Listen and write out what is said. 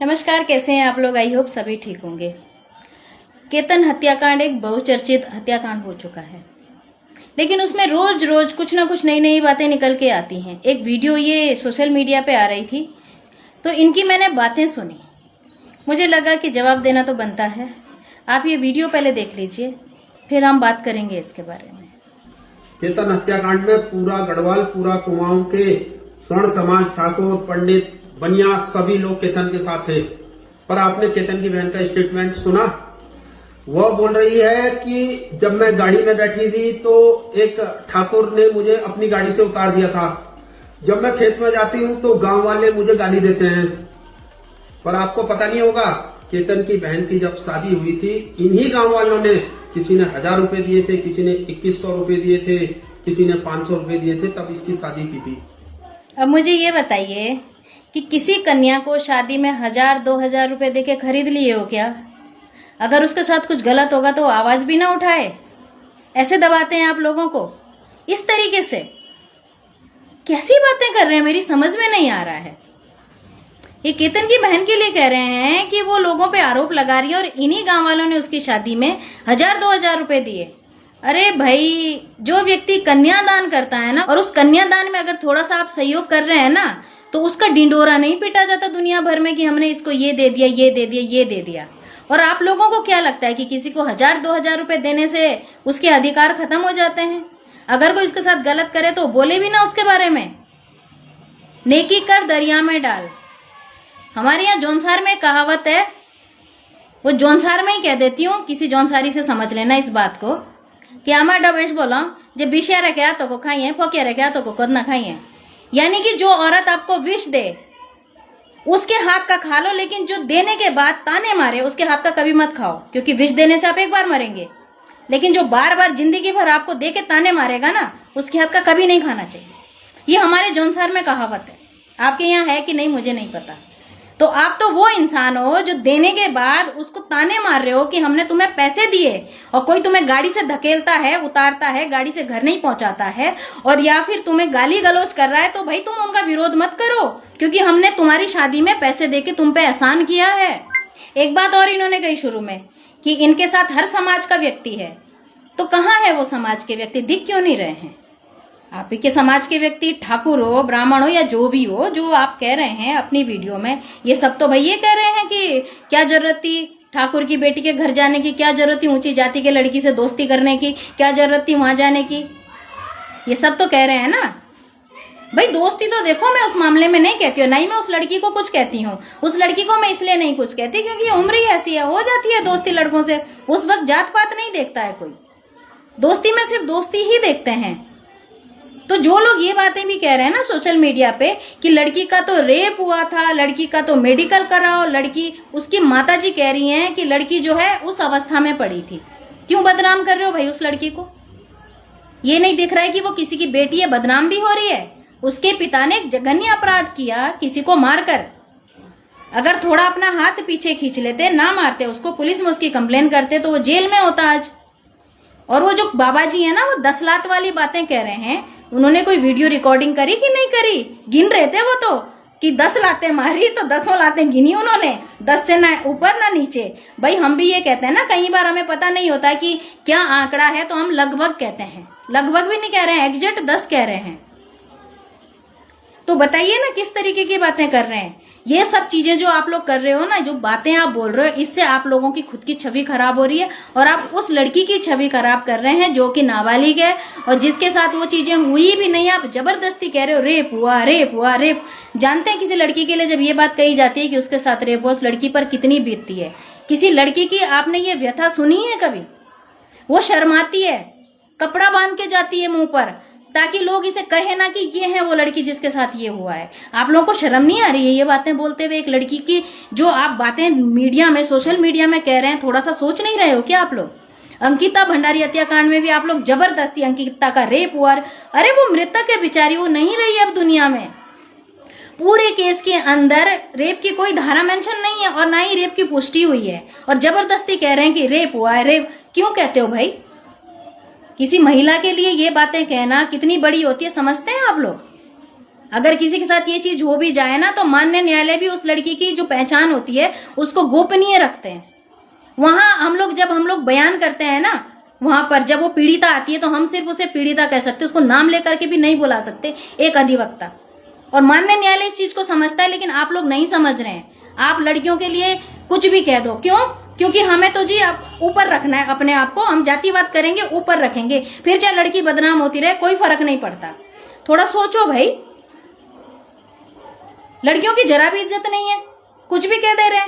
नमस्कार, कैसे हैं आप लोग। आई होप सभी ठीक होंगे। केतन हत्याकांड एक बहुचर्चित हत्याकांड हो चुका है, लेकिन उसमें रोज रोज कुछ ना कुछ नई नई बातें निकल के आती हैं। एक वीडियो ये सोशल मीडिया पे आ रही थी, तो इनकी मैंने बातें सुनी। मुझे लगा कि जवाब देना तो बनता है। आप ये वीडियो पहले देख लीजिए, फिर हम बात करेंगे इसके बारे में। केतन हत्याकांड में पूरा गढ़वाल, पूरा कुमाऊं के स्वर्ण समाज, ठाकुर, पंडित, बनिया सभी लोग केतन के साथ थे। पर आपने केतन की बहन का स्टेटमेंट सुना? वह बोल रही है कि जब मैं गाड़ी में बैठी थी तो एक ठाकुर ने मुझे अपनी गाड़ी से उतार दिया था। जब मैं खेत में जाती हूँ तो गांव वाले मुझे गाली देते हैं। पर आपको पता नहीं होगा, केतन की बहन की जब शादी हुई थी, इन्हीं गांव वालों ने, किसी ने 1000 रुपए दिए थे, किसी ने 2100 रुपए दिए थे, किसी ने 500 रुपए दिए थे, तब इसकी शादी की थी। अब मुझे ये बताइए कि किसी कन्या को शादी में 1000-2000 रुपए देके खरीद लिए हो क्या? अगर उसके साथ कुछ गलत होगा तो आवाज भी ना उठाए। ऐसे दबाते हैं आप लोगों को इस तरीके से। कैसी बातें कर रहे हैं, मेरी समझ में नहीं आ रहा है। ये केतन की बहन के लिए कह रहे हैं कि वो लोगों पे आरोप लगा रही है और इन्हीं गांव वालों ने उसकी शादी में 1000-2000 रुपए दिए। अरे भाई, जो व्यक्ति कन्यादान करता है ना, और उस कन्यादान में अगर थोड़ा सा आप सहयोग कर रहे हैं ना, तो उसका डिंडोरा नहीं पीटा जाता दुनिया भर में कि हमने इसको ये दे दिया, ये दे दिया, ये दे दिया। और आप लोगों को क्या लगता है कि किसी को 1000-2000 रुपए देने से उसके अधिकार खत्म हो जाते हैं? अगर कोई उसके साथ गलत करे तो बोले भी ना उसके बारे में। नेकी कर दरिया में डाल। हमारे यहाँ जौनसार में कहावत है, वो जौनसार में ही कह देती हूँ, किसी जौनसारी से समझ लेना इस बात को, कि आमा डबेश बोला जे बिशिया रखे तो को खाइए, फोकिया रखे तो को खुद ना खाइए। यानी कि जो औरत आपको विष दे उसके हाथ का खा लो, लेकिन जो देने के बाद ताने मारे उसके हाथ का कभी मत खाओ, क्योंकि विष देने से आप एक बार मरेंगे, लेकिन जो बार बार जिंदगी भर आपको दे के ताने मारेगा ना, उसके हाथ का कभी नहीं खाना चाहिए। ये हमारे जौनसार में कहावत है। आपके यहाँ है कि नहीं मुझे नहीं पता। तो आप तो वो इंसान हो जो देने के बाद उसको ताने मार रहे हो कि हमने तुम्हें पैसे दिए, और कोई तुम्हें गाड़ी से धकेलता है, उतारता है, गाड़ी से घर नहीं पहुंचाता है, और या फिर तुम्हें गाली गलौज कर रहा है, तो भाई तुम उनका विरोध मत करो, क्योंकि हमने तुम्हारी शादी में पैसे देके तुम पे एहसान किया है। एक बात और इन्होंने कही शुरू में कि इनके साथ हर समाज का व्यक्ति है, तो कहाँ है वो समाज के व्यक्ति? दिख क्यों नहीं रहे हैं? आप ही के समाज के व्यक्ति, ठाकुर हो, ब्राह्मण हो, या जो भी हो, जो आप कह रहे हैं अपनी वीडियो में, ये सब तो भाई ये कह रहे हैं कि क्या जरूरत थी ठाकुर की बेटी के घर जाने की, क्या जरूरत थी ऊंची जाति के लड़की से दोस्ती करने की, क्या जरूरत थी वहां जाने की। ये सब तो कह रहे हैं ना भाई। दोस्ती तो देखो, मैं उस मामले में नहीं कहती हूँ, नहीं मैं उस लड़की को कुछ कहती हूँ। उस लड़की को मैं इसलिए नहीं कुछ कहती क्योंकि उम्र ही ऐसी है, हो जाती है दोस्ती लड़कों से। उस वक्त जात पात नहीं देखता है कोई, दोस्ती में सिर्फ दोस्ती ही देखते हैं। तो जो लोग ये बातें भी कह रहे हैं ना सोशल मीडिया पे कि लड़की का तो रेप हुआ था, लड़की का तो मेडिकल कराओ, लड़की, उसकी माताजी कह रही हैं कि लड़की जो है उस अवस्था में पड़ी थी। क्यों बदनाम कर रहे हो भाई उस लड़की को? ये नहीं दिख रहा है कि वो किसी की बेटी है, बदनाम भी हो रही है। उसके पिता ने एक जघन्य अपराध किया, किसी को मारकर। अगर थोड़ा अपना हाथ पीछे खींच लेते, ना मारते उसको, पुलिस में उसकी कंप्लेन करते, तो वो जेल में होता आज। और वो जो बाबा जी है ना, वो 10 लात वाली बातें कह रहे हैं। उन्होंने कोई वीडियो रिकॉर्डिंग करी कि नहीं करी? गिन रहे थे वो तो कि 10 लातें मारी, तो 10 लातें गिनी उन्होंने, 10 से ना ऊपर ना नीचे। भाई हम भी ये कहते हैं ना, कई बार हमें पता नहीं होता कि क्या आंकड़ा है, तो हम लगभग कहते हैं। लगभग भी नहीं कह रहे हैं, एग्जैक्ट 10 कह रहे हैं। तो बताइए ना किस तरीके की बातें कर रहे हैं। ये सब चीजें जो आप लोग कर रहे हो ना, जो बातें आप बोल रहे हो, इससे आप लोगों की खुद की छवि खराब हो रही है, और आप उस लड़की की छवि खराब कर रहे हैं जो कि नाबालिग है, और जिसके साथ वो चीजें हुई भी नहीं। आप जबरदस्ती कह रहे हो रेप हुआ, रेप हुआ, रेप। जानते हैं किसी लड़की के लिए जब ये बात कही जाती है कि उसके साथ रेप हुआ, उस लड़की पर कितनी बीतती है? किसी लड़की की आपने ये व्यथा सुनी है कभी? वो शर्माती है, कपड़ा बांध के जाती है मुंह पर, ताकि लोग इसे कहे ना कि ये है वो लड़की जिसके साथ ये हुआ है। आप लोगों को शर्म नहीं आ रही है ये बातें बोलते हुए? एक लड़की की जो आप बातें मीडिया में, सोशल मीडिया में कह रहे हैं, थोड़ा सा सोच नहीं रहे हो क्या आप लोग? अंकिता भंडारी हत्याकांड में भी आप लोग जबरदस्ती, अंकिता का रेप हुआ। अरे वो मृतक है बेचारी, वो नहीं रही अब दुनिया में। पूरे केस के अंदर रेप की कोई धारा मेंशन नहीं है, और ना ही रेप की पुष्टि हुई है, और जबरदस्ती कह रहे हैं कि रेप हुआ है। रेप क्यों कहते हो भाई? किसी महिला के लिए ये बातें कहना कितनी बड़ी होती है, समझते हैं आप लोग? अगर किसी के साथ ये चीज हो भी जाए ना तो मान्य न्यायालय भी उस लड़की की जो पहचान होती है उसको गोपनीय रखते हैं। वहां जब हम लोग बयान करते हैं ना, वहां पर जब वो पीड़िता आती है तो हम सिर्फ उसे पीड़िता कह सकते, उसको नाम लेकर के भी नहीं बुला सकते, एक अधिवक्ता। और मान्य न्यायालय इस चीज को समझता है, लेकिन आप लोग नहीं समझ रहे हैं। आप लड़कियों के लिए कुछ भी कह दो, क्यों? क्योंकि हमें तो जी ऊपर रखना है अपने आप को, हम जातिवाद करेंगे, ऊपर रखेंगे, फिर चाहे लड़की बदनाम होती रहे, कोई फर्क नहीं पड़ता। थोड़ा सोचो भाई, लड़कियों की जरा भी इज्जत नहीं है, कुछ भी कह दे रहे हैं।